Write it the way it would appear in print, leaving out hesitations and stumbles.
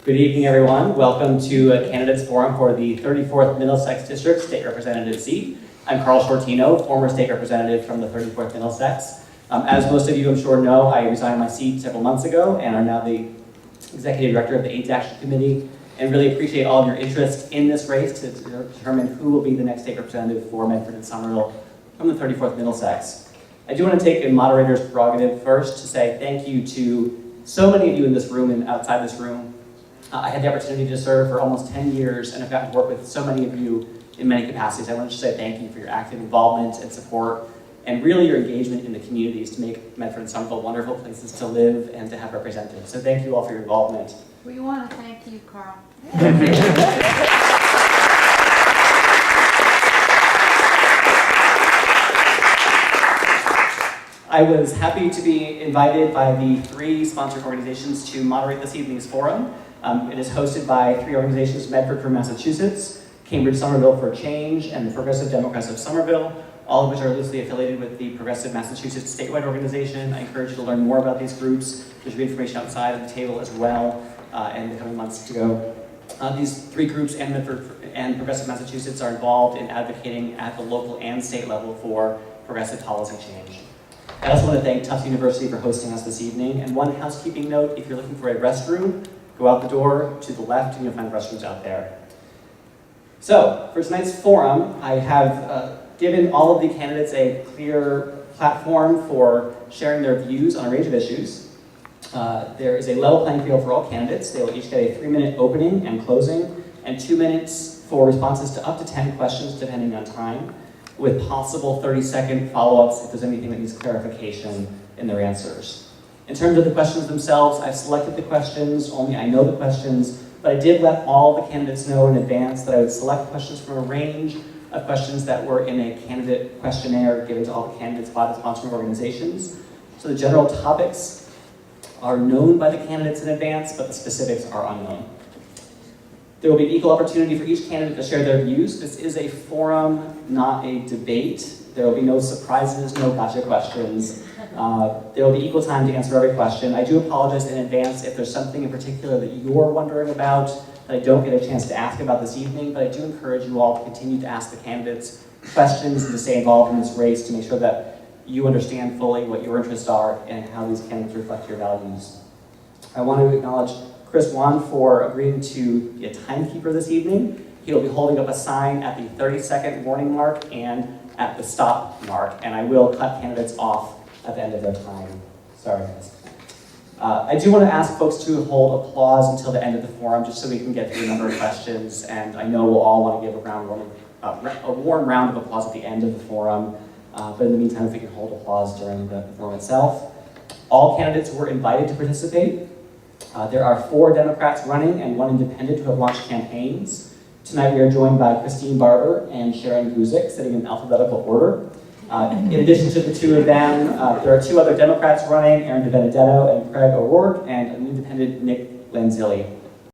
Good evening, everyone. Welcome to a candidates forum for the 34th Middlesex District State Representative seat. I'm Sciortino, former state representative from the 34th Middlesex. As most of you, I'm sure, know, I resigned my seat several months ago and am now the executive director of the AIDS Action Committee, and really appreciate all of your interest in this race to determine who will be the next state representative for Medford and Somerville from the 34th Middlesex. I do want to take a moderator's prerogative first to say thank you to so many of you in this room and outside this room. I had the opportunity to serve for almost 10 years and have gotten to work with so many of you in many capacities. I want to say thank you for your active involvement and support and really your engagement in the communities to make Medford and Somerville wonderful places to live and to have represented. So thank you all for your involvement. We want to thank you, Carl. I was happy to be invited by the three sponsored organizations to moderate this evening's forum. It is hosted by three organizations: Medford for Massachusetts, Cambridge Somerville for Change, and the Progressive Democrats of Somerville, all of which are loosely affiliated with the Progressive Massachusetts statewide organization. I encourage you to learn more about these groups. There should be information outside of the table as well in the coming months to go. These three groups and Medford and Progressive Massachusetts are involved in advocating at the local and state level for progressive policy change. I also want to thank Tufts University for hosting us this evening. And one housekeeping note: if you're looking for a restroom, go out the door to the left and you'll find restrooms out there. So, for tonight's forum, I have given all of the candidates a clear platform for sharing their views on a range of issues. There is a level playing field for all candidates. They will each get a 3-minute opening and closing, and 2 minutes for responses to up to 10 questions depending on time, with possible 30-second follow-ups if there's anything that needs clarification in their answers. In terms of the questions themselves, I've selected the questions, only I know the questions, but I did let all the candidates know in advance that I would select questions from a range of questions that were in a candidate questionnaire given to all the candidates by the sponsoring organizations. So the general topics are known by the candidates in advance, but the specifics are unknown. There will be equal opportunity for each candidate to share their views. This is a forum, not a debate. There will be no surprises, no gotcha questions. There will be equal time to answer every question. I do apologize in advance if there's something in particular that you're wondering about that I don't get a chance to ask about this evening, but I do encourage you all to continue to ask the candidates questions and to stay involved in this race to make sure that you understand fully what your interests are and how these candidates reflect your values. I want to acknowledge Chris Wan for agreeing to be a timekeeper this evening. He'll be holding up a sign at the 30-second warning mark and at the stop mark, and I will cut candidates off at the end of their time. Sorry, guys. I do want to ask folks to hold applause until the end of the forum, just so we can get through a number of questions, and I know we'll all want to give a warm round of applause at the end of the forum, but in the meantime, if we can hold applause during the forum itself. All candidates were invited to participate. There are 4 Democrats running and 1 independent who have launched campaigns. Tonight we are joined by Christine Barber and Sharon Guzik, sitting in alphabetical order. In addition to the 2 of them, there are 2 other Democrats running, Aaron DiBenedetto and Craig O'Rourke, and an independent, Nick Lanzilli.